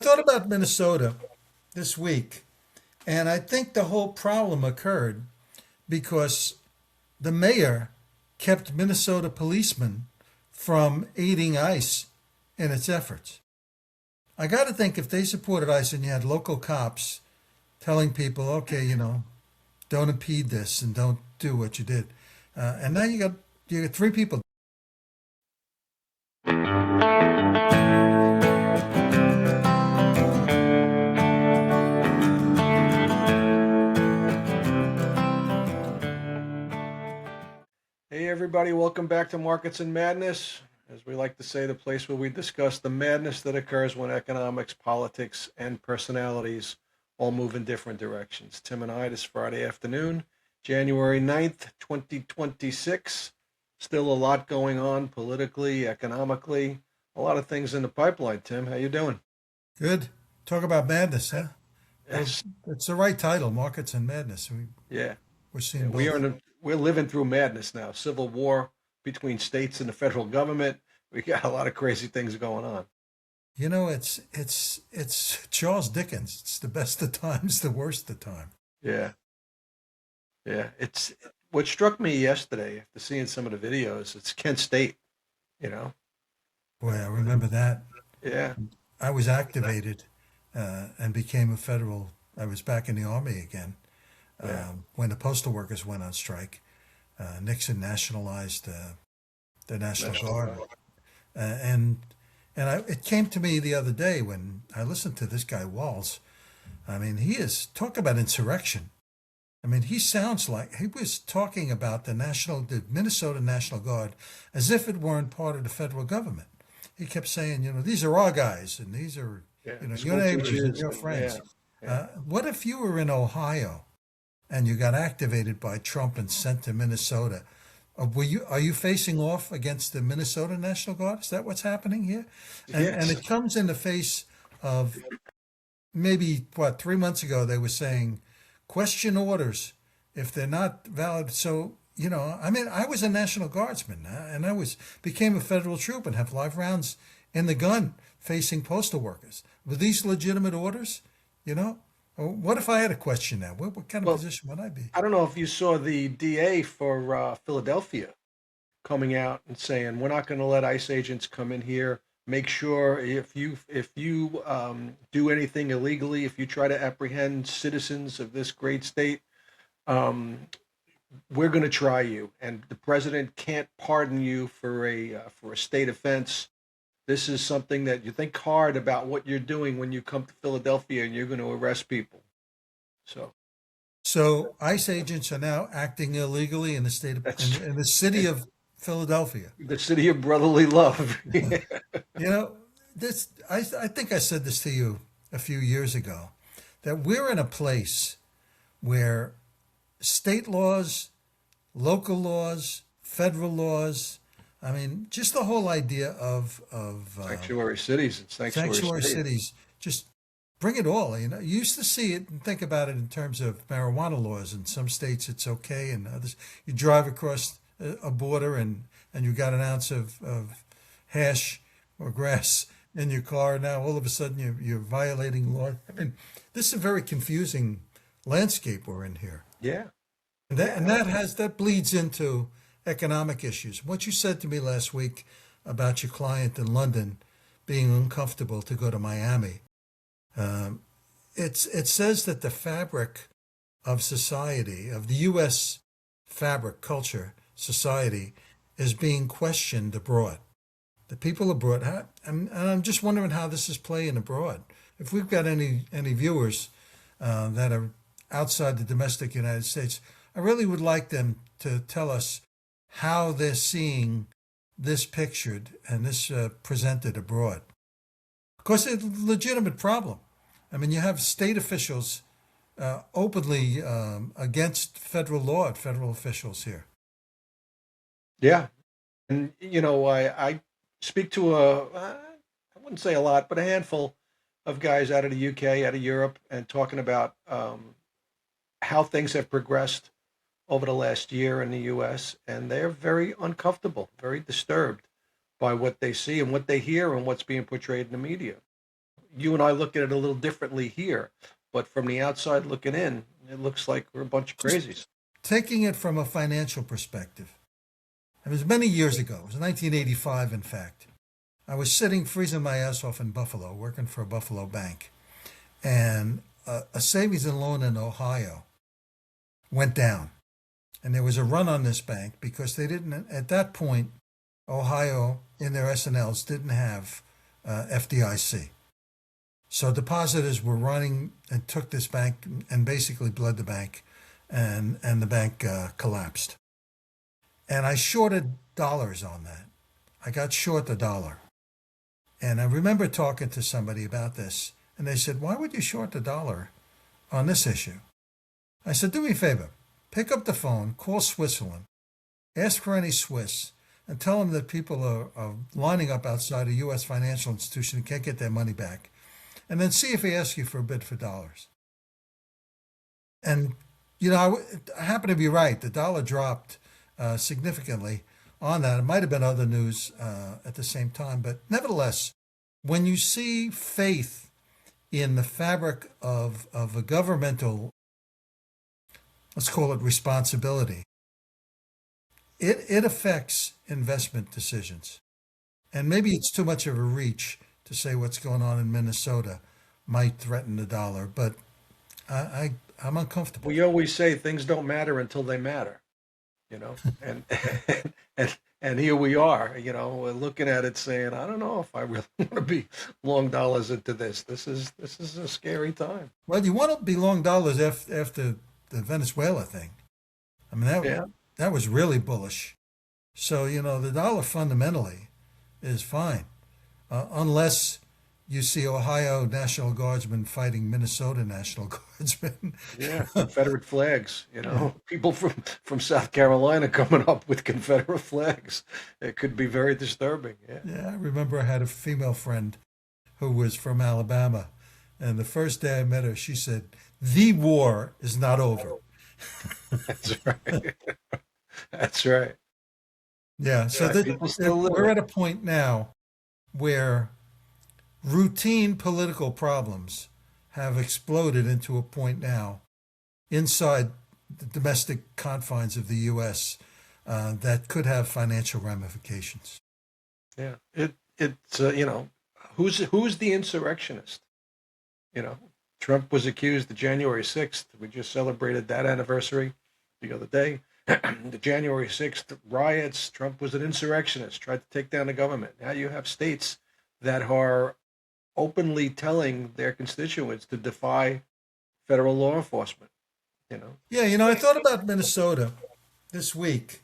Thought about Minnesota this week, and I think the whole problem occurred because the mayor kept Minnesota policemen from aiding ICE in its efforts. I got to think if they supported ICE and you had local cops telling people, okay, don't impede this and don't do what you did, and now you got three people. Hey, everybody, welcome back to Markets and Madness. As we like to say, the place where we discuss the madness that occurs when economics, politics, and personalities all move in different directions. Tim and I, this Friday afternoon, January 9th, 2026. Still a lot going on politically, economically, a lot of things in the pipeline. Tim, how you doing? Good. Talk about madness, huh? Well, Yes. it's the right title, Markets and Madness. Yeah. We're Yeah, seeing both. we're living through madness now. Civil war between states and the federal government. We got a lot of crazy things going on. It's Charles Dickens. It's the best of times, the worst of time. Yeah, yeah. It's what struck me yesterday after seeing some of the videos. It's Kent State, you know. Boy, I remember that. Yeah, I was activated and became a federal. I was back in the army again yeah. when the postal workers went on strike. Nixon nationalized the National National Guard, Guard. and it came to me the other day when I listened to this guy Walls. I mean, he is talk about insurrection. I mean, he sounds like he was talking about the Minnesota National Guard as if it weren't part of the federal government. He kept saying, these are our guys and these are, Yeah, your school neighbors and teachers, your and yeah, friends. yeah. What if you were in Ohio and you got activated by Trump and sent to Minnesota? Are you facing off against the Minnesota National Guard? Is that what's happening here? And Yes, it comes in the face of maybe what 3 months ago they were saying question orders if they're not valid. So I mean, I was a National Guardsman and I was became a federal troop and have live rounds in the gun facing postal workers. Were these legitimate orders? You know, what if I had a question now? What kind of well, position would I be? I don't know if you saw the DA for Philadelphia coming out and saying we're not going to let ICE agents come in here. Make sure if you do anything illegally, if you try to apprehend citizens of this great state, um, we're going to try you, and the president can't pardon you for a state offense. This is something that you think hard about what you're doing when you come to Philadelphia and you're going to arrest people. So So ICE agents are now acting illegally in the that's in the city of Philadelphia. the city of brotherly love. You know, I think I said this to you a few years ago that we're in a place where state laws, local laws, federal laws, I mean, just the whole idea of Sanctuary cities and sanctuary sanctuary states. cities, just bring it all. You used to see it and think about it in terms of marijuana laws. In some states, it's okay, and others, you drive across a border and you got an ounce of hash or grass in your car. Now all of a sudden you're violating law. I mean, this is a very confusing landscape we're in here. Yeah, And that yeah. and that has that bleeds into economic issues. What you said to me last week about your client in London being uncomfortable to go to Miami, um, it says that the fabric of society, of the U.S. fabric, culture, society, is being questioned abroad. The people abroad, and I'm just wondering how this is playing abroad. If we've got any viewers that are outside the domestic United States, I really would like them to tell us how they're seeing this pictured and this presented abroad. Of course, it's a legitimate problem. I mean, you have state officials openly against federal law at federal officials here. Yeah. And I speak to I wouldn't say a lot, but a handful of guys out of the UK, out of Europe, and talking about how things have progressed over the last year in the US, and they're very uncomfortable, very disturbed by what they see and what they hear and what's being portrayed in the media. you and I look at it a little differently here, but from the outside looking in, it looks like we're a bunch of Just crazies. taking it from a financial perspective. It was many years ago. It was 1985, in fact. I was sitting freezing my ass off in Buffalo, working for a Buffalo bank, and a savings and loan in Ohio went down. And there was a run on this bank because they didn't, at that point, Ohio in their S&Ls didn't have FDIC. So depositors were running and took this bank and basically bled the bank, and the bank collapsed. And I shorted dollars on that. I got short the dollar. And I remember talking to somebody about this, and they said, "Why would you short the dollar on this issue?" I said, "Do me a favor. Pick up the phone, call Switzerland, ask for any Swiss, and tell them that people are lining up outside a U.S. financial institution and can't get their money back. And then see if they ask you for a bid for dollars." And, I happen to be right. The dollar dropped significantly on that. It might have been other news at the same time. But nevertheless, when you see faith in the fabric of a governmental, let's call it responsibility, it affects investment decisions. And maybe it's too much of a reach to say what's going on in Minnesota might threaten the dollar, but I'm uncomfortable. We always say things don't matter until they matter, you know, and and here we are, we're looking at it saying, I don't know if I really want to be long dollars into this. This is a scary time. Well, you want to be long dollars after the Venezuela thing. I mean, Yeah. that was really bullish. So, the dollar fundamentally is fine, unless you see Ohio National Guardsmen fighting Minnesota National Guardsmen. Yeah, Confederate flags, Yeah. people from South Carolina coming up with Confederate flags. It could be very disturbing. Yeah. Yeah, I remember I had a female friend who was from Alabama, and the first day I met her, she said, "The war is not over." That's right. That's right. Yeah, so Yeah, people still live we're it. at a point now where routine political problems have exploded into a point now inside the domestic confines of the U.S. That could have financial ramifications. Yeah. It's who's the insurrectionist? You know, Trump was accused of January 6th. We just celebrated that anniversary the other day. The January 6th riots, Trump was an insurrectionist, tried to take down the government. Now you have states that are openly telling their constituents to defy federal law enforcement, you know. Yeah, I thought about Minnesota this week,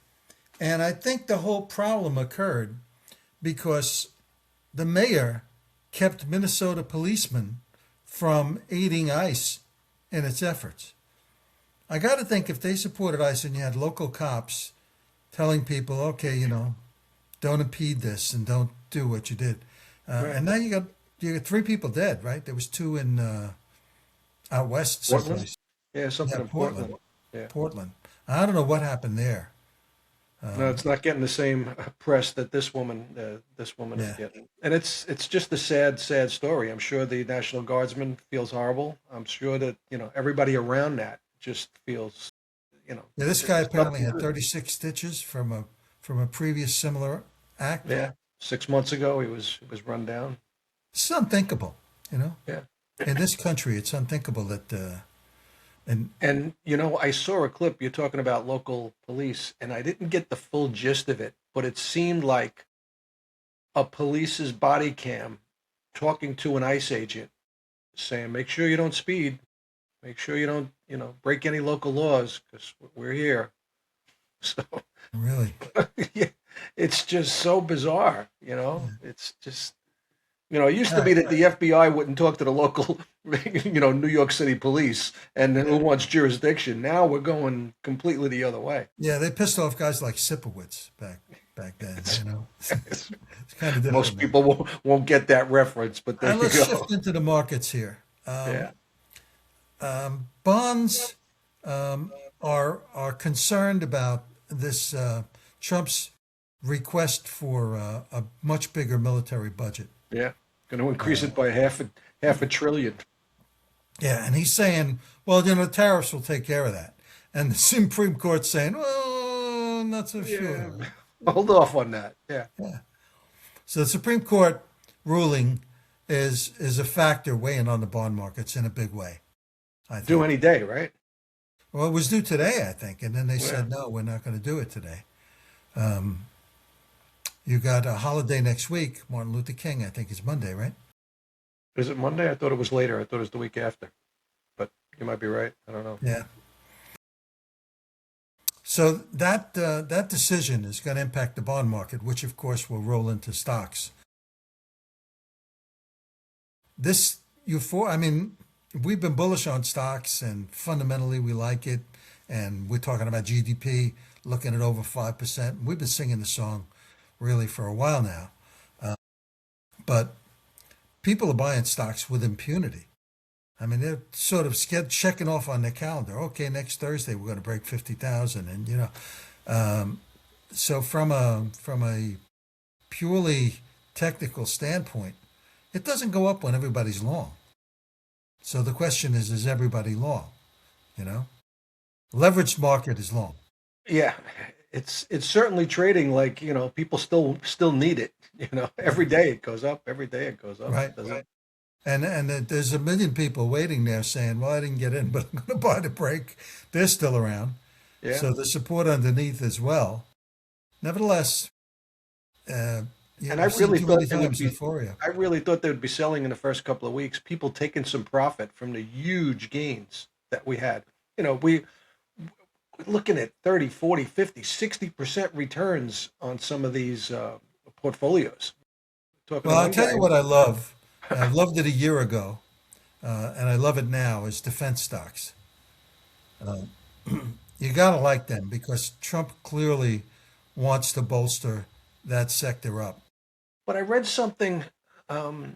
and I think the whole problem occurred because the mayor kept Minnesota policemen from aiding ICE in its efforts. I got to think if they supported ICE and you had local cops telling people, okay, don't impede this and don't do what you did, Right. and now you got three people dead, right? There was two in out west Portland? someplace. Yeah, Yeah, something in Portland. Portland. Yeah. Portland. I don't know what happened there. No, Um, it's not getting the same press that this woman is yeah. getting, and it's just a sad, sad story. I'm sure the National Guardsman feels horrible. I'm sure that everybody around that just feels, Yeah, this guy it's apparently something had to. 36 stitches from a previous similar act. Yeah, 6 months ago he was run down. It's unthinkable, you know. Yeah, In this country, it's unthinkable that and and I saw a clip. You're talking about local police, and I didn't get the full gist of it, but it seemed like a police's body cam talking to an ICE agent, saying, "Make sure you don't speed. Make sure you don't, break any local laws because we're here." So really, yeah, it's just so bizarre. It's just, it used to yeah, be that the FBI wouldn't talk to the local, New York City police and who wants jurisdiction. Now we're going completely the other way. yeah, they pissed off guys like Sipowicz back then. It's, It's kind of different most now. people won't get that reference, but there And you let's go. shift into the markets here. Yeah. Bonds are concerned about this Trump's request for a much bigger military budget. Yeah. Going to increase Uh, it by half a trillion. Yeah, and he's saying, well, tariffs will take care of that. And the Supreme Court's saying, oh, not so Yeah, sure. hold off on that. Yeah, Yeah. So the Supreme Court ruling is a factor weighing on the bond markets in a big way, I do think. any day, right? Well, it was due today, I think, and then they Yeah. said, no, we're not going to do it today. You got a holiday next week, Martin Luther King, I think it's Monday, right? Is it Monday? I thought it was later. I thought it was the week after, but you might be right. I don't know. Yeah. So that decision is going to impact the bond market, which of course will roll into stocks. This I mean, we've been bullish on stocks, and fundamentally we like it. And we're talking about GDP looking at over 5%. We've been singing the song really for a while now. But people are buying stocks with impunity. I mean, they're sort of checking off on their calendar. Okay, next Thursday we're going to break 50,000, and so from a purely technical standpoint, it doesn't go up when everybody's long. So the question is everybody long? You know, leveraged market is long. Yeah, it's certainly trading like people still need it. Every day it goes up. Every day it goes up. Right. Doesn't it? And there's a million people waiting there saying, "Well, I didn't get in, but I'm going to buy the break." They're still around, Yeah. so the support underneath as well. Nevertheless, uh, And I've seen too many times be. euphoria. I really thought they would be selling in the first couple of weeks. People taking some profit from the huge gains that we had. We're looking at 30, 40, 50, 60% returns on some of these portfolios. Talking Well, to I'll one tell guy. you what I love. I loved it a year ago, and I love it now. Is defense stocks. You gotta like them because Trump clearly wants to bolster that sector up, But I read something that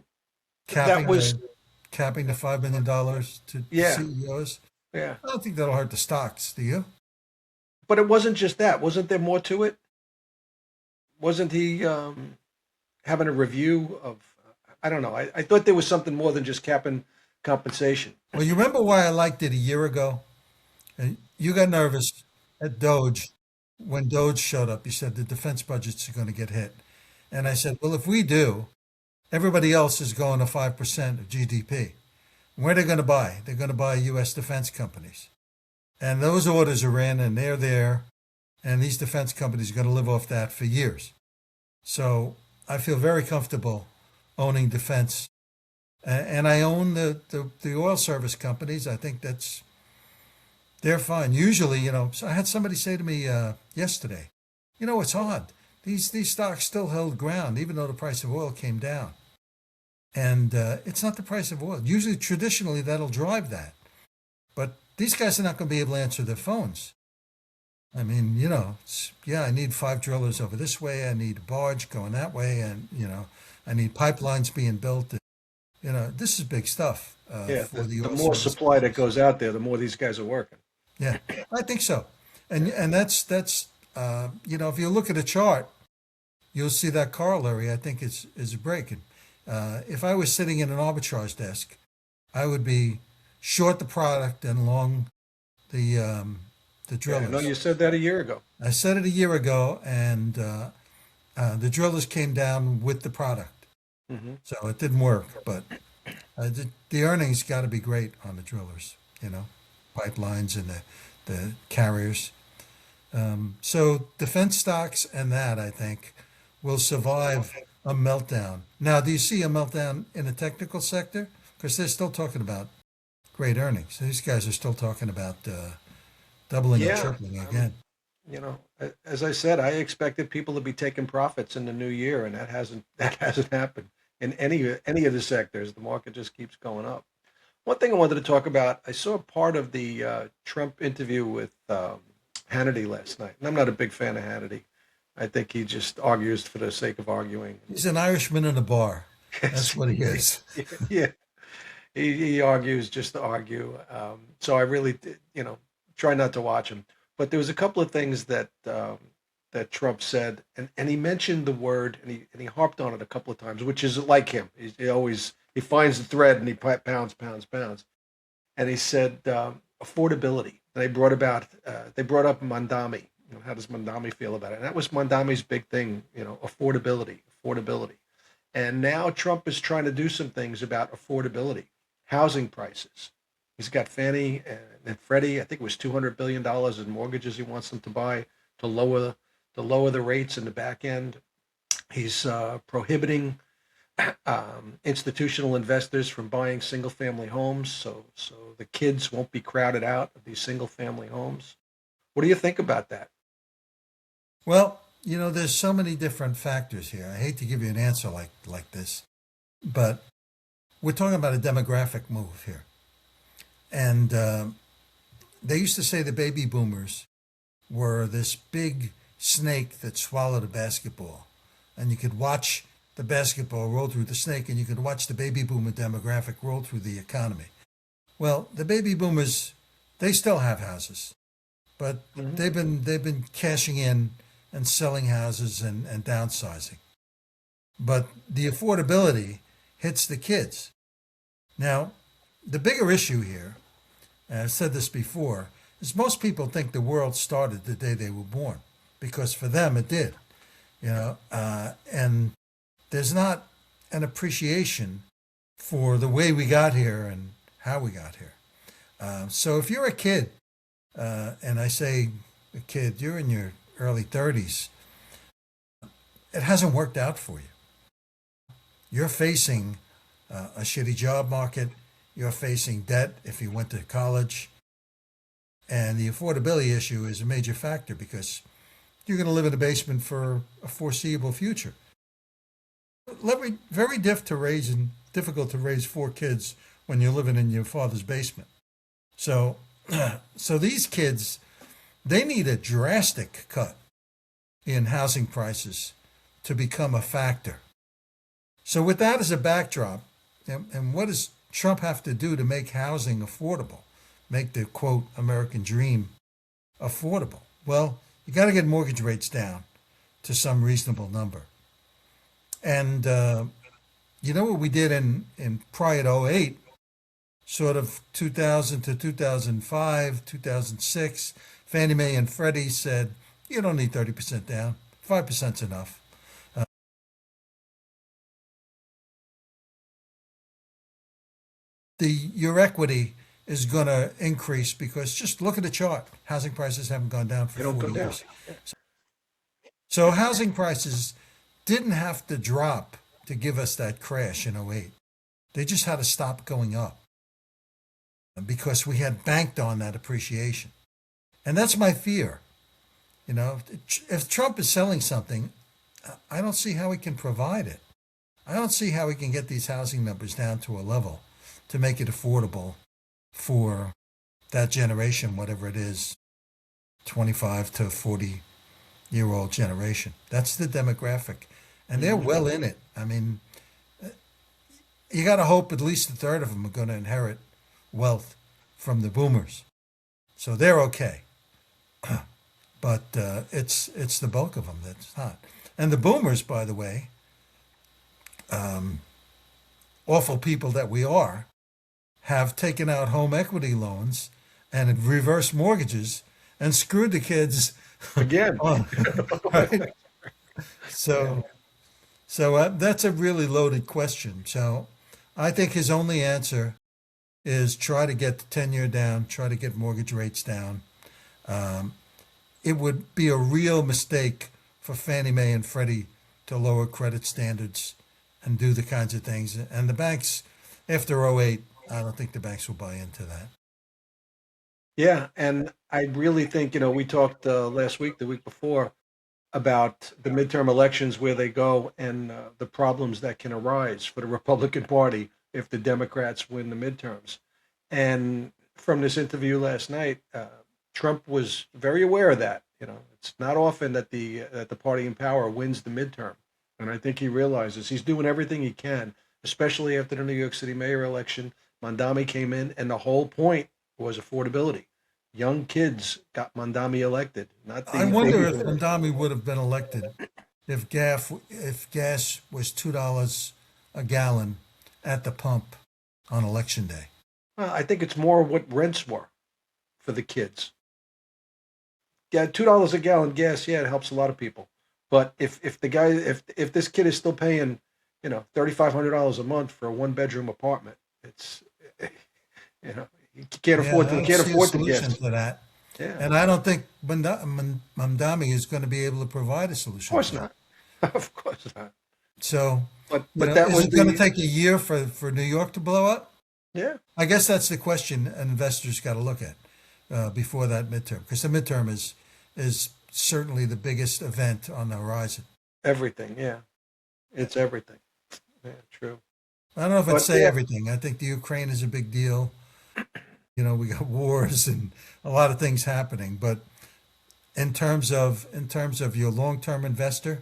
capping was, the capping the $5 million to yeah, CEOs. yeah. I don't think that'll hurt the stocks. Do you? But it wasn't just that. Wasn't there more to it? Wasn't he having a review of? I don't know. I thought there was something more than just capping compensation. Well, you remember why I liked it a year ago? And you got nervous at Doge when Doge showed up. You said the defense budgets are going to get hit, and I said, well, if we do, everybody else is going to 5% of GDP. Where are they going to buy? They're going to buy U.S. defense companies. And those orders are in and they're there. And these defense companies are going to live off that for years. So I feel very comfortable owning defense. And I own the oil service companies. I think they're fine. Usually, so I had somebody say to me yesterday, it's odd. These stocks still held ground even though the price of oil came down. And it's not the price of oil. Usually, traditionally, that'll drive that. But these guys are not going to be able to answer their phones. I mean, I need 5 drillers over this way. I need a barge going that way. And, I need pipelines being built. This is big stuff Yeah, for the the oil more service supply that companies. goes out there, the more these guys are working. Yeah, I think so. And that's if you look at a chart, you'll see that corollary. I think is breaking. If I was sitting in an arbitrage desk, I would be short the product and long the Yeah, I know drillers. you said that a year ago. I said it a year ago, and the drillers came down with the product, Hmm. so it didn't work. But the earnings got to be great on the drillers, pipelines and the carriers. So defense stocks and that I think will survive a meltdown. Now, do you see a meltdown in the technical sector? Because they're still talking about great earnings. These guys are still talking about doubling and Yeah, tripling again. as I said, I expected people to be taking profits in the new year, and that hasn't that hasn't happened in any of the sectors. The market just keeps going up. One thing I wanted to talk about, I saw part of the Trump interview with Hannity last night, and I'm not a big fan of Hannity. I think he just argues for the sake of arguing. He's an Irishman in a bar. That's what he is. Yeah, he argues just to argue. So I really, try not to watch him. But there was a couple of things that Trump said, and he mentioned the word, and he harped on it a couple of times, which is like him. He always he finds the thread and he pounds, pounds, pounds. And he said affordability. They brought up Mandami. You know, how does Mandami feel about it? And that was Mandami's big thing. You know, affordability, affordability. And now Trump is trying to do some things about affordability, housing prices. He's got Fannie and Freddie. I think it was $200 billion in mortgages he wants them to buy to lower the rates in the back end. He's prohibiting institutional investors from buying single family homes, so the kids won't be crowded out of these single family homes. What do you think about that? Well, there's so many different factors here. I hate to give you an answer like this, but we're talking about a demographic move here. And they used to say the baby boomers were this big snake that swallowed a basketball. And you could watch the basketball roll through the snake, and you could watch the baby boomer demographic roll through the economy. Well, the baby boomers, they still have houses, but Mm-hmm. they've been cashing in and selling houses and downsizing. But the affordability hits the kids. Now, the bigger issue here, and I've said this before, is most people think the world started the day they were born, because for them it did. And there's not an appreciation for the way we got here and how we got here. So if you're a kid, and I say a kid, you're in your early 30s, it hasn't worked out for you. You're facing a shitty job market. You're facing debt if you went to college. And the affordability issue is a major factor because you're going to live in a basement for a foreseeable future. Very difficult to raise four kids when you're living in your father's basement. So, so these kids, they need a drastic cut in housing prices to become a factor. So with that as a backdrop, and what does Trump have to do to make housing affordable, make the quote American dream affordable? Well, you got to get mortgage rates down to some reasonable number. And you know what we did in prior to '08, sort of 2000 to 2005, 2006, Fannie Mae and Freddie said, you don't need 30% down, 5% is enough. Your equity is going to increase because just look at the chart. Housing prices haven't gone down for They don't 40 go down. years. So housing prices didn't have to drop to give us that crash in '08. They just had to stop going up because we had banked on that appreciation. And that's my fear. If Trump is selling something, I don't see how he can provide it. I don't see how he can get these housing numbers down to a level to make it affordable for that generation, whatever it is, 25 to 40-year-old generation. That's the demographic. And they're well in it. I mean, you got to hope at least a third of them are going to inherit wealth from the boomers. So they're okay. But it's the bulk of them that's not. And the boomers, by the way, awful people that we are, have taken out home equity loans and reverse mortgages and screwed the kids Again. on. Right? So, so that's a really loaded question. So I think his only answer is try to get the 10-year down, try to get mortgage rates down. It would be a real mistake for Fannie Mae and Freddie to lower credit standards and do the kinds of things. And the banks, after '08, I don't think the banks will buy into that. Yeah, and I really think, we talked last week, the week before, about the midterm elections, where they go, and the problems that can arise for the Republican Party if the Democrats win the midterms. And from this interview last night, Trump was very aware of that. It's not often that the party in power wins the midterm, and I think he realizes he's doing everything he can, especially after the New York City mayor election. Mandami came in, and the whole point was affordability. Young kids got Mandami elected, not I the wonder baby if boomers. Mondami would have been elected if gas was $2 a gallon at the pump on election day. I think it's more what rents were for the kids. Yeah, $2 a gallon gas. Yeah, it helps a lot of people. But if the guy if this kid is still paying, $3,500 a month for a one bedroom apartment, it's you know he can't Yeah, afford I he don't can't see a afford the solution gas. to that. Yeah, And I don't think Mamdani is going to be able to provide a of solution to course that. not. Of course not. So, But that is was it going to the take a year for New York to blow up? yeah. I guess that's the question investors got to look at before that midterm, because the midterm is certainly the biggest event on the horizon. Everything, yeah. It's everything. Yeah, true. I don't know if I'd But say yeah, everything. I think the Ukraine is a big deal. We got wars and a lot of things happening, but in terms of your long-term investor,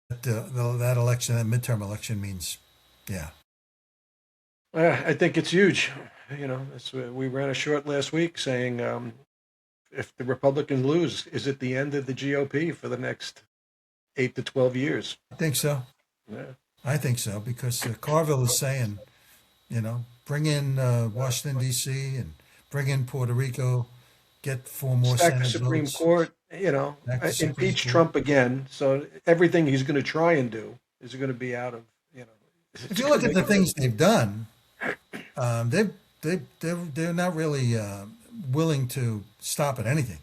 that election, that midterm election means, yeah. I think it's huge. We ran a short last week saying if the Republicans lose, is it the end of the GOP for the next 8 to 12 years? I think so. Yeah. I think so because Carville is saying, bring in Washington D.C. and bring in Puerto Rico, get 4 more Stack the Senate Supreme votes, Court, back to Supreme impeach Court. Trump again. So everything he's going to try and do is going to be out of, If it's you going look to at make the it really. things they've done, they're not really willing to stop at anything.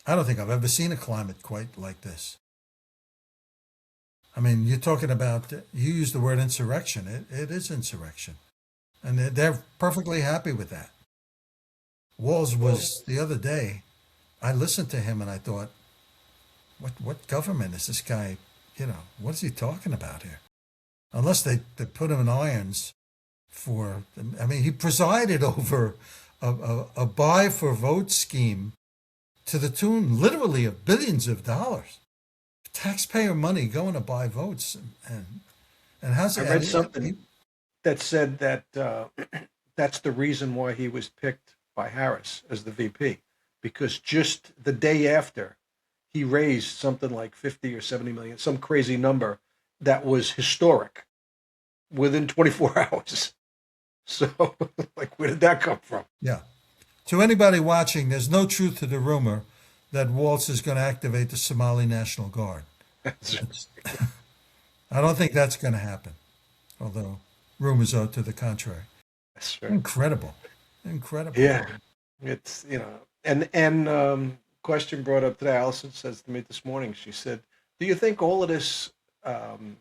I don't think I've ever seen a climate quite like this. I mean, you're talking about you use the word insurrection. It is insurrection, and they're perfectly happy with that. Walls Well, was the other day. I listened to him and I thought, what government is this guy? What is he talking about here? Unless they put him in irons for. I mean, he presided over a buy for vote scheme to the tune literally of billions of dollars, taxpayer money going to buy votes, and how's I it? read something that said that that's the reason why he was picked by Harris as the VP, because just the day after he raised something like 50 or 70 million, some crazy number that was historic within 24 hours. So, like, where did that come from? Yeah. To anybody watching, there's no truth to the rumor that Waltz is going to activate the Somali National Guard. That's, I don't think that's going to happen, although rumors are to the contrary. that's right. Incredible. Incredible. Yeah, it's and question brought up today. Allison says to me this morning. She said, "Do you think all of this um,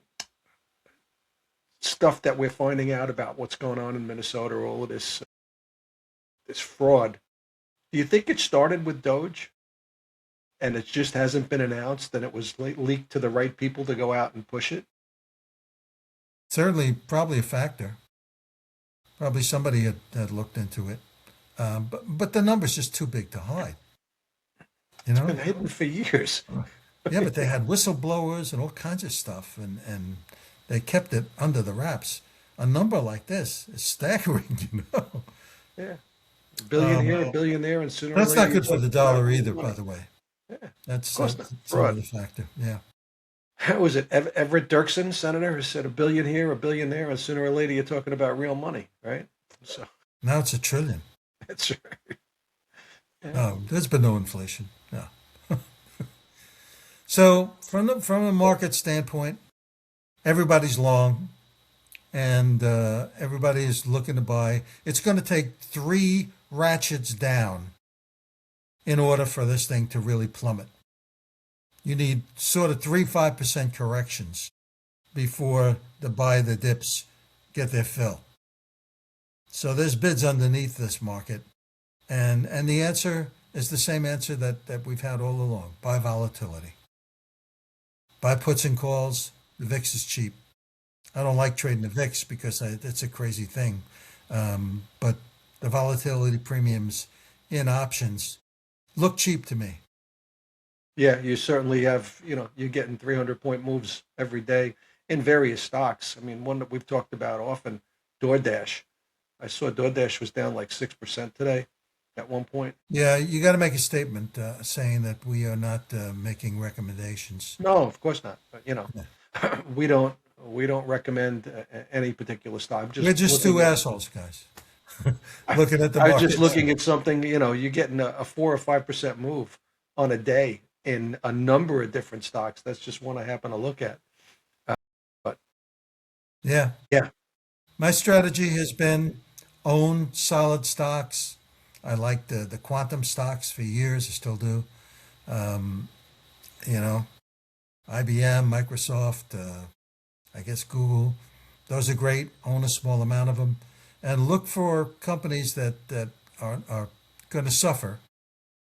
stuff that we're finding out about what's going on in Minnesota, all of this fraud, do you think it started with Doge and it just hasn't been announced and it was leaked to the right people to go out and push it?" Certainly, probably a factor. Probably somebody had looked into it. But the number's just too big to hide. You It's know? been hidden for years. Yeah, but they had whistleblowers and all kinds of stuff, and they kept it under the wraps. A number like this is staggering, you know? Yeah, a billion here, a billion there, and sooner or That's later not you're good for the talking about dollar real either, by money. the way. Yeah, of That's, course not that's fraud. another factor. Yeah. How was it? Everett Dirksen, senator, who said a billion here, a billion there, and sooner or later you're talking about real money, right? So Now it's $1 trillion. that's right. Yeah. Oh, there's been no inflation. No. So from a market standpoint, everybody's long, and everybody is looking to buy. It's going to take 3 ratchets down in order for this thing to really plummet. You need sort of 3-5% corrections before the dips get their fill. So there's bids underneath this market, and the answer is the same answer that we've had all along: buy volatility, buy puts and calls. The VIX is cheap. I don't like trading the VIX because it's a crazy thing, but the volatility premiums in options look cheap to me. Yeah, you certainly have, you're getting 300-point moves every day in various stocks. I mean, one that we've talked about often, DoorDash. I saw DoorDash was down like 6% today at one point. Yeah, you got to make a statement saying that we are not making recommendations. No, of course not. But, Yeah. we don't we don't recommend any particular stock. We're just two assholes, guys, looking at the I was just markets. looking at something, you're getting a 4 or 5% move on a day in a number of different stocks. That's just one I happen to look at. But Yeah. yeah, My strategy has been own solid stocks. I like the quantum stocks for years. I still do. Um, you know, IBM, Microsoft, I guess Google. Those are great. Own a small amount of them, and look for companies that are going to suffer,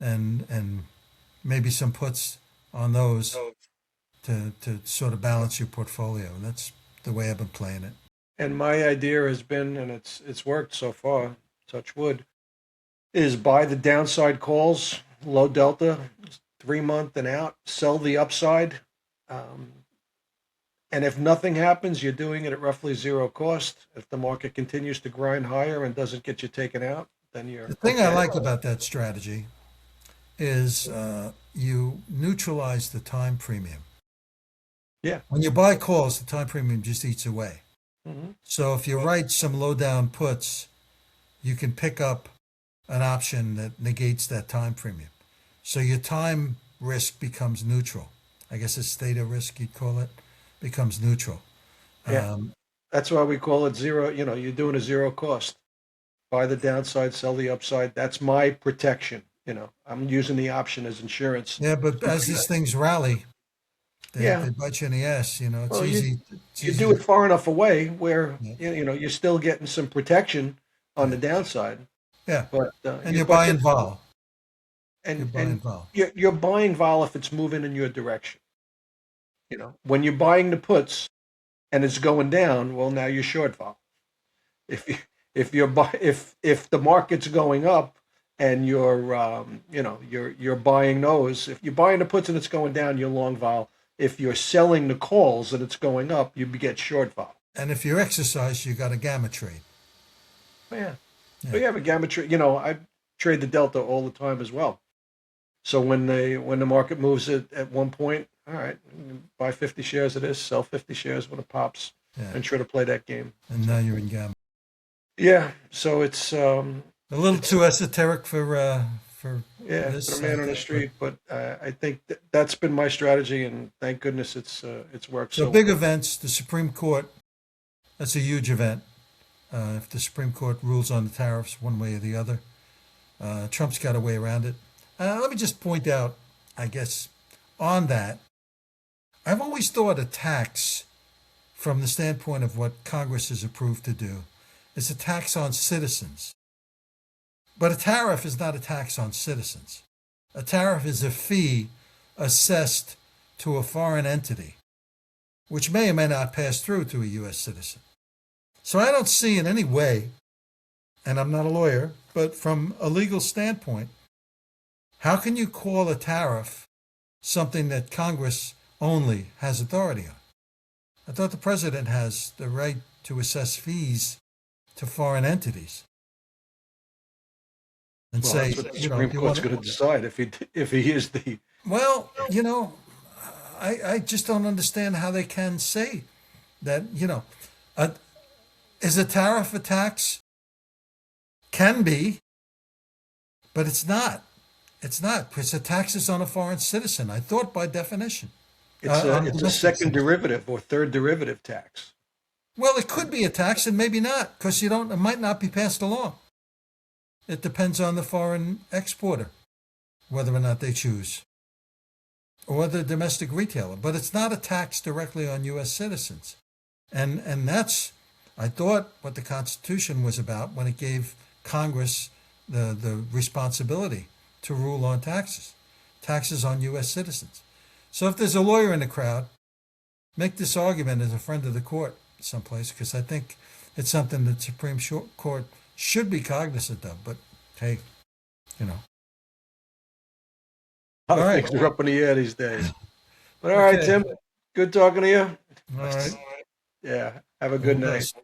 and maybe some puts on those to sort of balance your portfolio. And that's the way I've been playing it. and my idea has been, and it's worked so far, touch wood, is buy the downside calls, low delta, 3 month and out, sell the upside. Um, and if nothing happens, you're doing it at roughly zero cost. If the market continues to grind higher and doesn't get you taken out, then you're The thing I okay. like about that strategy is you neutralize the time premium. Yeah. When you buy calls, the time premium just eats away. Hmm. So if you write some low down puts, you can pick up an option that negates that time premium. So your time risk becomes neutral. I guess it's theta risk, you'd call it, becomes neutral. Yeah. Um, That's why we call it zero. You're doing a zero cost. Buy the downside, sell the upside. That's my protection. I'm using the option as insurance. yeah, but as these things rally, Yeah. they bite you in the ass. It's Well, you easy. It's you easy do to, it far enough away where yeah, you're still getting some protection on yeah, the downside, yeah. but And you're buying vol. You're buying and vol. you're buying vol if it's moving in your direction. When you're buying the puts and it's going down, well, now you're short vol. If you, if the market's going up and you're buying those, if you're buying the puts and it's going down, you're long vol. If you're selling the calls and it's going up, you get short vol. And if you exercise, you got a gamma trade. Yeah. Yeah. So you have a gamma trade. I trade the delta all the time as well. So when the market moves at one point, all right, buy 50 shares of this, sell 50 shares when it pops, Yeah. and try to play that game. And now you're in gamma. Yeah. So it's A little too esoteric for yeah, for this, the I man on the think. But street. But I think that's been my strategy, and thank goodness it's worked so so big well. events, the Supreme Court. That's a huge event. If the Supreme Court rules on the tariffs one way or the other, Trump's got a way around it. Let me just point out, I guess, on that, I've always thought a tax, from the standpoint of what Congress is approved to do, is a tax on citizens. But a tariff is not a tax on citizens. A tariff is a fee assessed to a foreign entity, which may or may not pass through to a U.S. citizen. So I don't see in any way, and I'm not a lawyer, but from a legal standpoint, how can you call a tariff something that Congress only has authority on? I thought the president has the right to assess fees to foreign entities and Well, say, that's what the you know, Supreme you Court's want going to, to decide if he is the. well, I just don't understand how they can say that, uh, is a tariff a tax? Can be, but it's not. It's not because the tax is on a foreign citizen. I thought by definition, on a It's a domestic second citizen. derivative or third derivative tax. Well, it could be a tax and maybe not because you don't. It might not be passed along. It depends on the foreign exporter whether or not they choose, or the domestic retailer. But it's not a tax directly on U.S. citizens, and that's, I thought, what the Constitution was about when it gave Congress the responsibility to rule on taxes on U.S. citizens. So if there's a lawyer in the crowd, make this argument as a friend of the court someplace, because I think it's something that Supreme Court should be cognizant of. But hey, you know. A All lot of right. things are up in the air these days. But all right, Okay. Tim, good talking to you. All right. Yeah, have a All the good night. best.